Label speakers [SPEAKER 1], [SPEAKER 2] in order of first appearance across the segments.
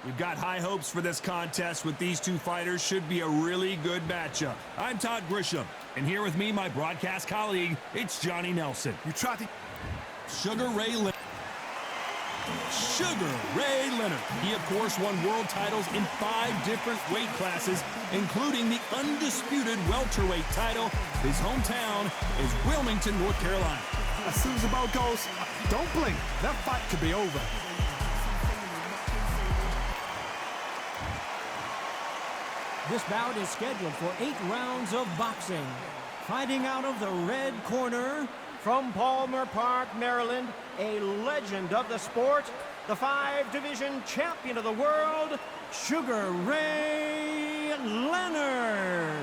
[SPEAKER 1] We've got high hopes for this contest with these two fighters. Should be a really good matchup. I'm Todd Grisham, and here with me, my broadcast colleague, it's Johnny Nelson.
[SPEAKER 2] You tried to...
[SPEAKER 1] Sugar Ray Leonard. He, of course, won world titles in 5 different weight classes, including the undisputed welterweight title. His hometown is Wilmington, North Carolina.
[SPEAKER 2] As soon as the bell goes, don't blink. That fight could be over.
[SPEAKER 3] This bout is scheduled for 8 rounds of boxing. Fighting out of the red corner, from Palmer Park, Maryland, a legend of the sport, the 5-division champion of the world, Sugar Ray Leonard.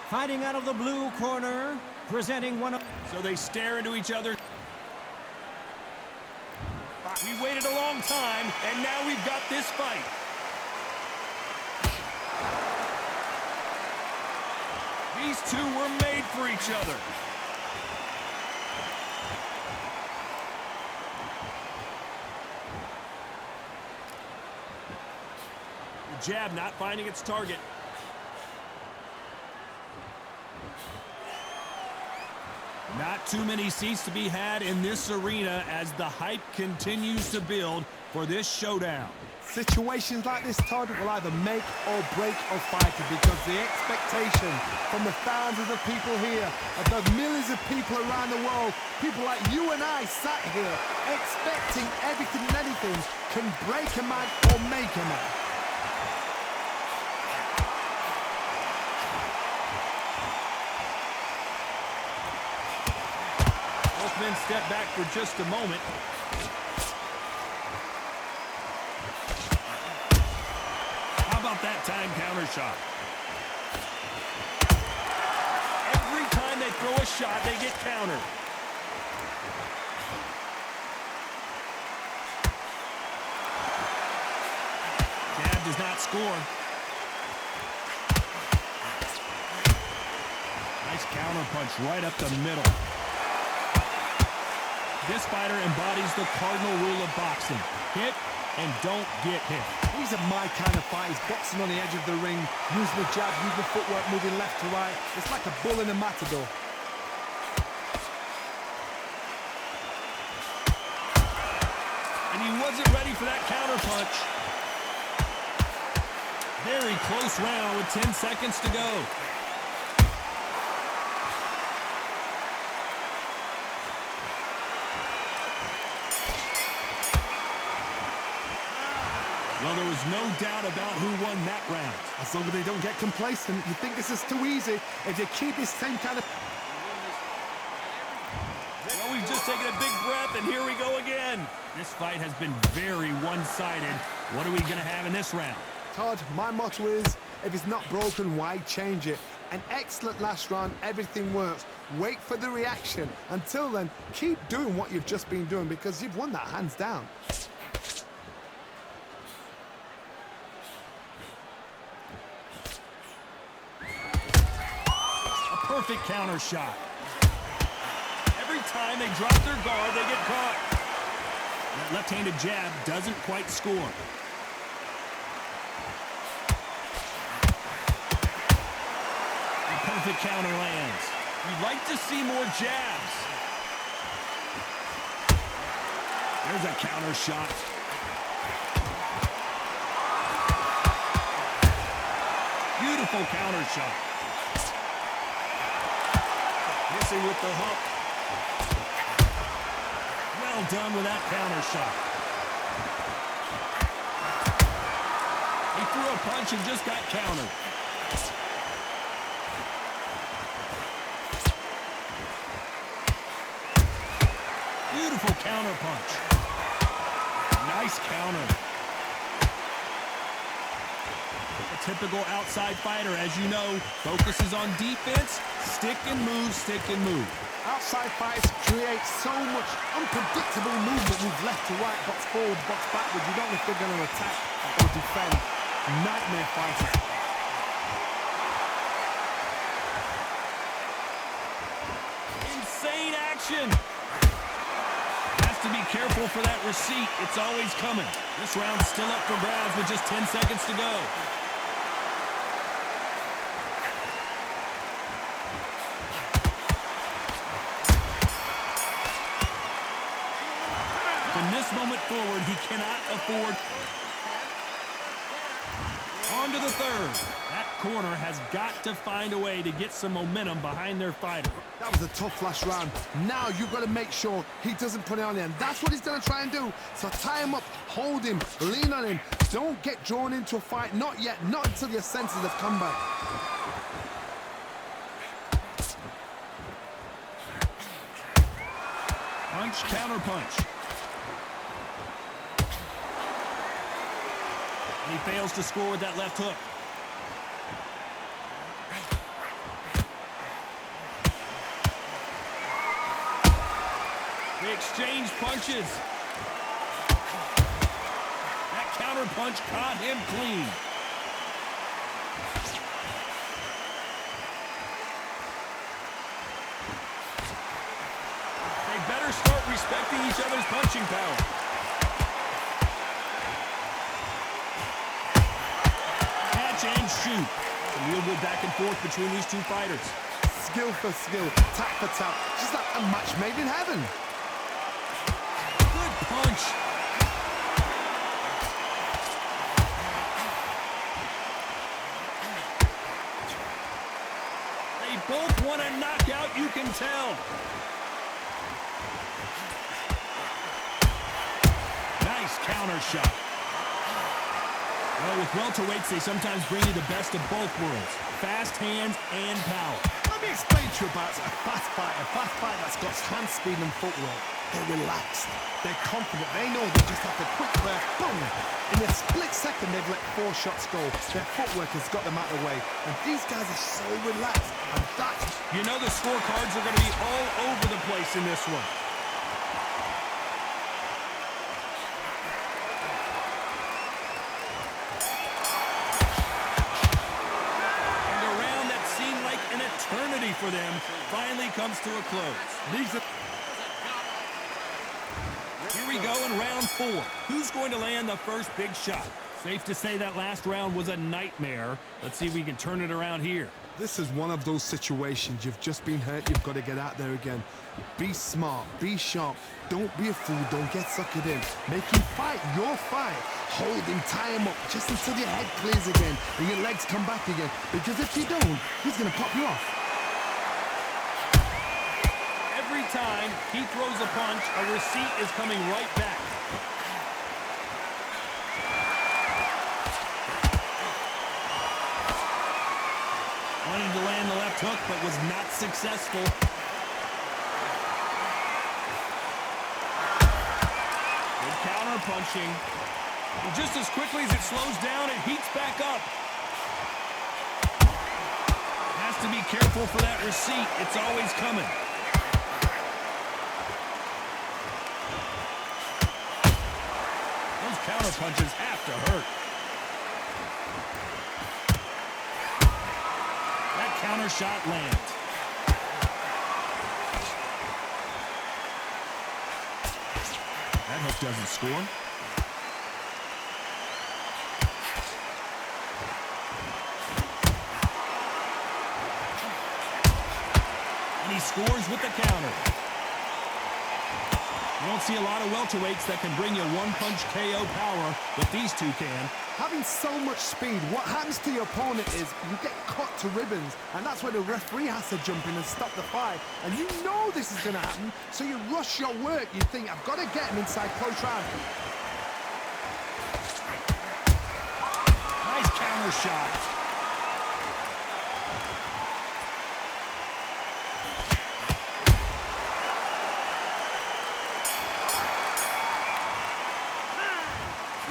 [SPEAKER 3] Fighting out of the blue corner, presenting one of...
[SPEAKER 1] So they stare into each other. We waited a long time, and now we've got this fight. These two were made for each other. The jab not finding its target. Not too many seats to be had in this arena as the hype continues to build for this showdown.
[SPEAKER 2] Situations like this, Todd, will either make or break a fighter because the expectation from the thousands of people here, of the millions of people around the world, people like you and I sat here expecting everything and anything can break a man or make a man.
[SPEAKER 1] Both men step back for just a moment. How about that time counter shot? Every time they throw a shot, they get countered. Jab does not score. Nice counter punch right up the middle. This fighter embodies the cardinal rule of boxing. Hit and don't get hit.
[SPEAKER 2] These are my kind of fights, boxing on the edge of the ring, using the jab, using the footwork, moving left to right. It's like a bull in a matador.
[SPEAKER 1] And he wasn't ready for that counter punch. Very close round with 10 seconds to go. Well, there was no doubt about who won that round.
[SPEAKER 2] As long as they don't get complacent, you think this is too easy. If they keep this same kind of...
[SPEAKER 1] Well, we've just taken a big breath, and here we go again. This fight has been very one-sided. What are we going to have in this round?
[SPEAKER 2] Todd, my motto is, if it's not broken, why change it? An excellent last round, everything works. Wait for the reaction. Until then, keep doing what you've just been doing because you've won that hands down.
[SPEAKER 1] Perfect counter shot. Every time they drop their guard, they get caught. That left-handed jab doesn't quite score. A perfect counter lands. You'd like to see more jabs. There's a counter shot. Beautiful counter shot. Missing with the hook. Well done with that counter shot. He threw a punch and just got countered. Beautiful counter punch. Nice counter. A typical outside fighter, as you know, focuses on defense, stick and move, stick and move.
[SPEAKER 2] Outside fights create so much unpredictable movement. Move left to right, box forward, box backwards. You don't know if they're going to attack or defend. Nightmare fighters.
[SPEAKER 1] Insane action. Has Has to be careful for that receipt. It's always coming. This round's still up for grabs with just 10 seconds to go. From this moment forward, he cannot afford. On to the third. That corner has got to find a way to get some momentum behind their fighter.
[SPEAKER 2] That was a tough last round. Now you've got to make sure he doesn't put it on the end. That's what he's going to try and do. So tie him up, hold him, lean on him. Don't get drawn into a fight. Not yet. Not until your senses have come back.
[SPEAKER 1] Punch, counter punch. And he fails to score with that left hook. They exchange punches. That counter punch caught him clean. They better start respecting each other's punching power. Catch and shoot. Some real good back and forth between these two fighters.
[SPEAKER 2] Skill for skill, tap for tap. Just like a match made in heaven.
[SPEAKER 1] Good punch. They both want a knockout, you can tell. Nice counter shot. Well, with welterweights, they sometimes bring you the best of both worlds. Fast hands and power.
[SPEAKER 2] Let me explain to you about a fast fighter that's got hand speed and footwork. They're relaxed. They're confident. They know they just have to quick burst, boom. In a split second, they've let 4 shots go. Their footwork has got them out of the way. And these guys are so relaxed. And that's...
[SPEAKER 1] You know the scorecards are going to be all over the place in this one. And a round that seemed like an eternity for them finally comes to a close.
[SPEAKER 2] These are...
[SPEAKER 1] Here we go in round 4. Who's going to land the first big shot? Safe to say that last round was a nightmare. Let's see if we can turn it around here.
[SPEAKER 2] This is one of those situations. You've just been hurt. You've got to get out there again. Be smart. Be sharp. Don't be a fool. Don't get suckered in. Make him fight your fight. Hold him. Tie him up just until your head clears again and your legs come back again. Because if you don't, he's going to pop you off.
[SPEAKER 1] Every time he throws a punch, a receipt is coming right back. Wanted to land the left hook, but was not successful. Good counter punching. And just as quickly as it slows down, it heats back up. Has to be careful for that receipt. It's always coming. Those counter punches have to hurt. That counter shot lands. That hook doesn't score. And he scores with the counter. You don't see a lot of welterweights that can bring you one-punch KO power, but these two can.
[SPEAKER 2] Having so much speed, what happens to your opponent is you get cut to ribbons, and that's where the referee has to jump in and stop the fight. And you know this is going to happen, so you rush your work. You think, I've got to get him inside close round.
[SPEAKER 1] Nice counter shot.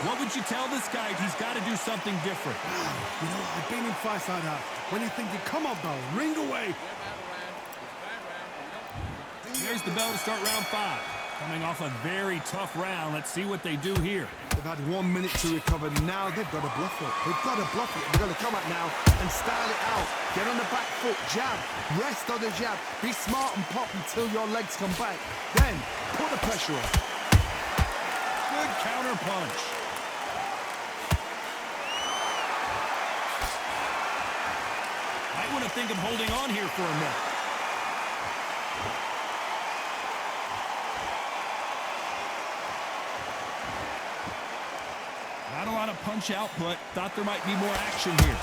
[SPEAKER 1] What would you tell this guy? He's got to do something different.
[SPEAKER 2] You know, I've been in fights like that. When you think you come on, bell, ring away.
[SPEAKER 1] There's the bell to start round 5. Coming off a very tough round. Let's see what they do here.
[SPEAKER 2] They've had 1 minute to recover. Now they've got to bluff it. They've got to bluff it. They've got to come out now and style it out. Get on the back foot, jab, rest on the jab. Be smart and pop until your legs come back. Then put the pressure on.
[SPEAKER 1] Good counter punch. Might want to think of holding on here for a minute. Not a lot of punch output. Thought there might be more action here.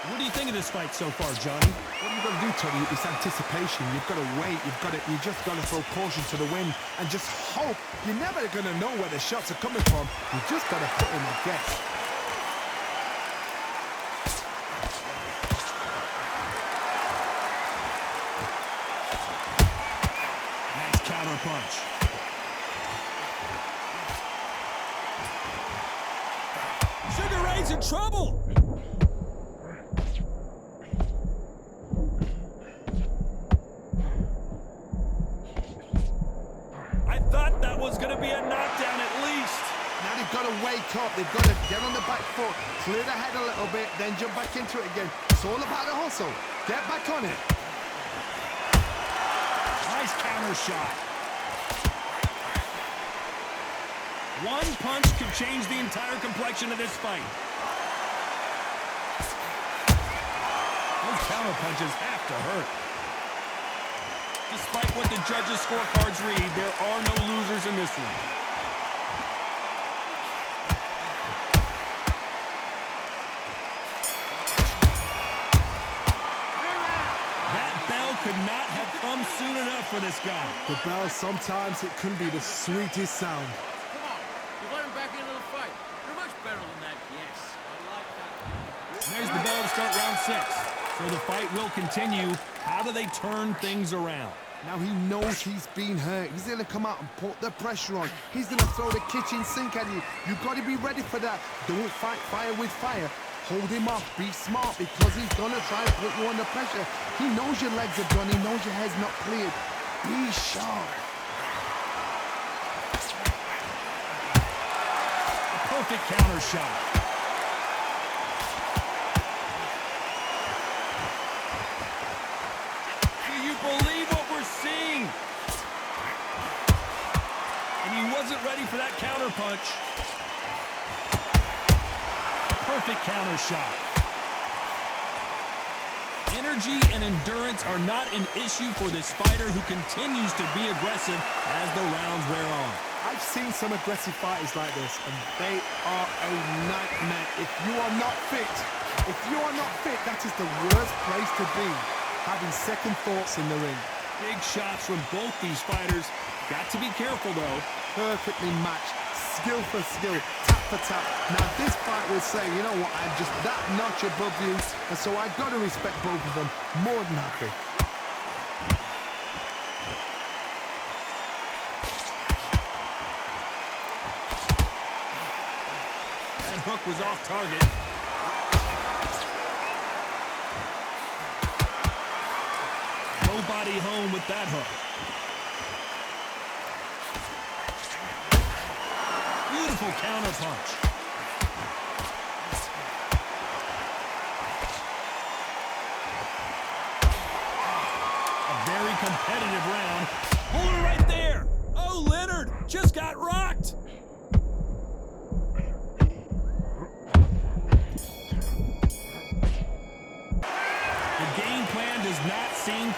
[SPEAKER 1] What do you think of this fight so far, Johnny?
[SPEAKER 2] What you've got to do, Tony, is anticipation. You've got to wait. You just got to throw caution to the wind and just hope. You're never going to know where the shots are coming from. You just got to put in a guess.
[SPEAKER 1] Punch. Sugar Ray's in trouble. I thought that was going to be a knockdown at least.
[SPEAKER 2] Now they've got to wake up. They've got to get on the back foot, clear the head a little bit, then jump back into it again. It's all about the hustle. Get back on it.
[SPEAKER 1] Nice counter shot. One punch could change the entire complexion of this fight. Those counter punches have to hurt. Despite what the judges' scorecards read, there are no losers in this one. That bell could not have come soon enough for this guy.
[SPEAKER 2] The bell, sometimes it can be the sweetest sound.
[SPEAKER 1] There's the bell to start round 6. So the fight will continue. How do they turn things around?
[SPEAKER 2] Now he knows he's been hurt. He's going to come out and put the pressure on. He's going to throw the kitchen sink at you. You've got to be ready for that. Don't fight fire with fire. Hold him off. Be smart because he's going to try and put you under pressure. He knows your legs are done. He knows your head's not cleared. Be sharp.
[SPEAKER 1] A perfect counter shot. Believe what we're seeing. And he wasn't ready for that counter punch. Perfect counter shot. Energy and endurance are not an issue for this fighter who continues to be aggressive as the rounds wear on.
[SPEAKER 2] I've seen some aggressive fighters like this, and they are a nightmare. If you are not fit, that is the worst place to be. Having second thoughts in the ring.
[SPEAKER 1] Big shots from both these fighters. Got to be careful, though.
[SPEAKER 2] Perfectly matched. Skill for skill. Tap for tap. Now, this fight will say, you know what, I'm just that notch above you, and so I've got to respect both of them. More than happy.
[SPEAKER 1] That hook was off target. Nobody home with that hook. Beautiful counter punch. A very competitive round. Hold it right there. Oh, Leonard just got rocked. The game plan does not seem...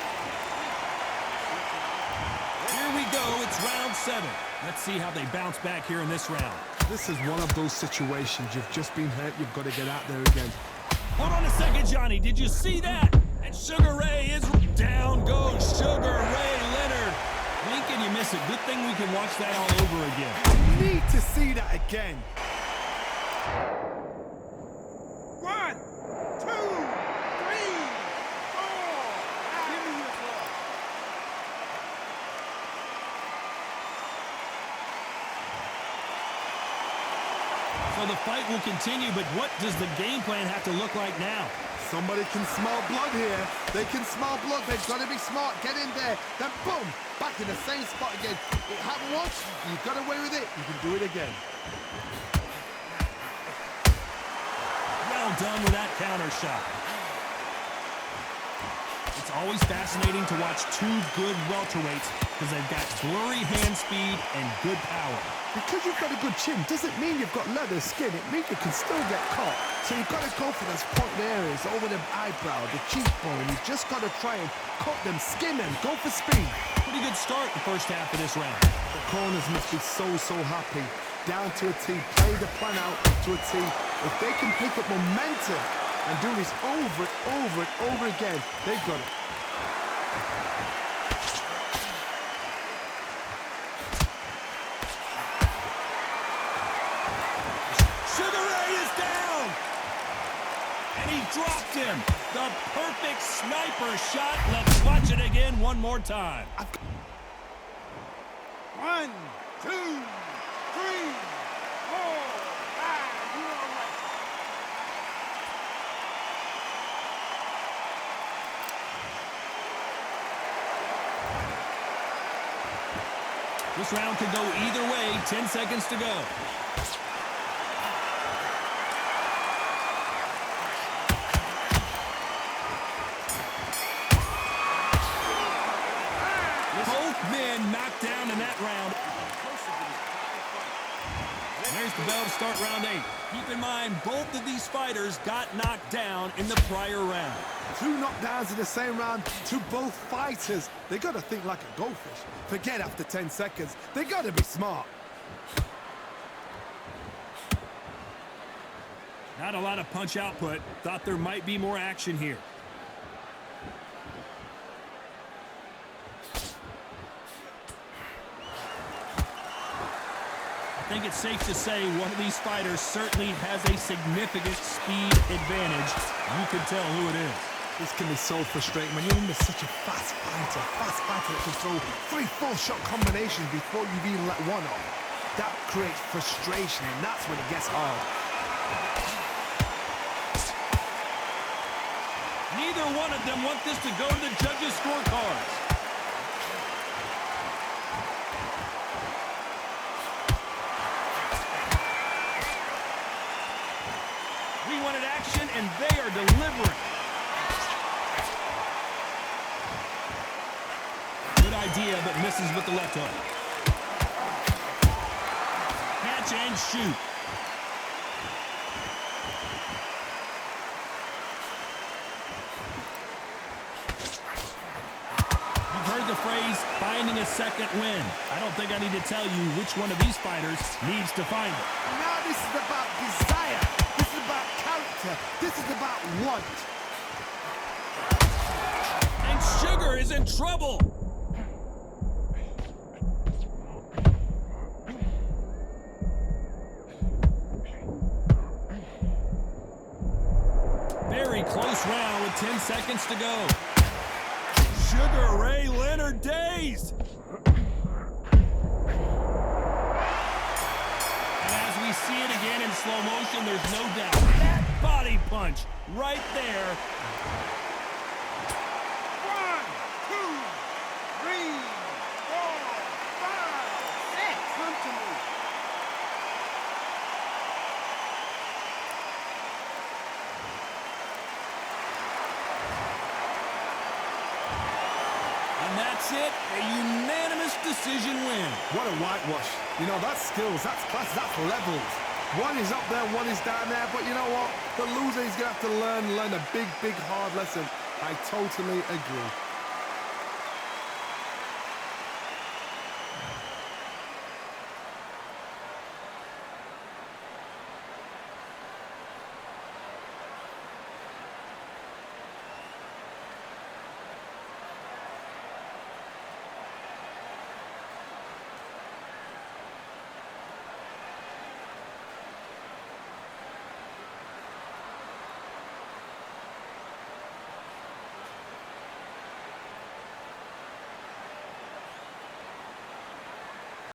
[SPEAKER 1] It's round 7. Let's see how they bounce back here in this round.
[SPEAKER 2] This is one of those situations. You've just been hurt. You've got to get out there again.
[SPEAKER 1] Hold on a second, Johnny. Did you see that? And Sugar Ray is down goes Sugar Ray Leonard. Blink and you miss it. Good thing we can watch that all over again.
[SPEAKER 2] I need to see that again.
[SPEAKER 4] 1, 2, 3, 4. Give me your ball.
[SPEAKER 1] So the fight will continue, but what does the game plan have to look like now?
[SPEAKER 2] Somebody can smell blood here. They can smell blood. They've got to be smart. Get in there. Then boom, back in the same spot again. It happened once. You got away with it. You can do it again.
[SPEAKER 1] Well done with that counter shot. It's always fascinating to watch two good welterweights because they've got flurry hand speed and good power.
[SPEAKER 2] Because you've got a good chin doesn't mean you've got leather skin. It means you can still get caught. So you've got to go for those point areas, over the eyebrow, the cheekbone. You've just got to try and cut them, skin them, go for speed.
[SPEAKER 1] Pretty good start the first half of this round.
[SPEAKER 2] The corners must be so happy. Down to a T, play the plan out to a T. If they can pick up momentum and do this over again, they've got it.
[SPEAKER 1] Dropped him. The perfect sniper shot. Let's watch it again one more time.
[SPEAKER 4] 1, 2, 3, 4, 5. You're all right.
[SPEAKER 1] This round could go either way. 10 seconds to go. Knocked down in that round. There's the bell to start round 8. Keep in mind, both of these fighters got knocked down in the prior round.
[SPEAKER 2] 2 knockdowns in the same round to both fighters. They got to think like a goldfish. Forget after 10 seconds. They got to be smart.
[SPEAKER 1] Not a lot of punch output. Thought there might be more action here. I think it's safe to say one of these fighters certainly has a significant speed advantage. You can tell who it is.
[SPEAKER 2] This can be so frustrating when you're under such a fast fighter that can throw 3-4 shot combinations before you've even let one off. That creates frustration, and that's when it gets hard.
[SPEAKER 1] Neither one of them want this to go to the judges' scorecards. We wanted action, and they are delivering. Good idea, but misses with the left hook. Catch and shoot. You've heard the phrase, finding a second win. I don't think I need to tell you which one of these fighters needs to find it.
[SPEAKER 2] Now this is about desire. This is about character. This is about want.
[SPEAKER 1] And Sugar is in trouble. Very close round with 10 seconds to go. Sugar Ray Leonard dazed. And as we see it again in slow motion, there's no doubt. That body punch right there.
[SPEAKER 4] 1, 2, 3, 4, 5, 6. Come to me.
[SPEAKER 1] And that's it, a unanimous decision win.
[SPEAKER 2] What a whitewash. You know, that's skills, that's class, that's levels. One is up there, one is down there, but you know what? The loser is going to have to learn a big, hard lesson. I totally agree.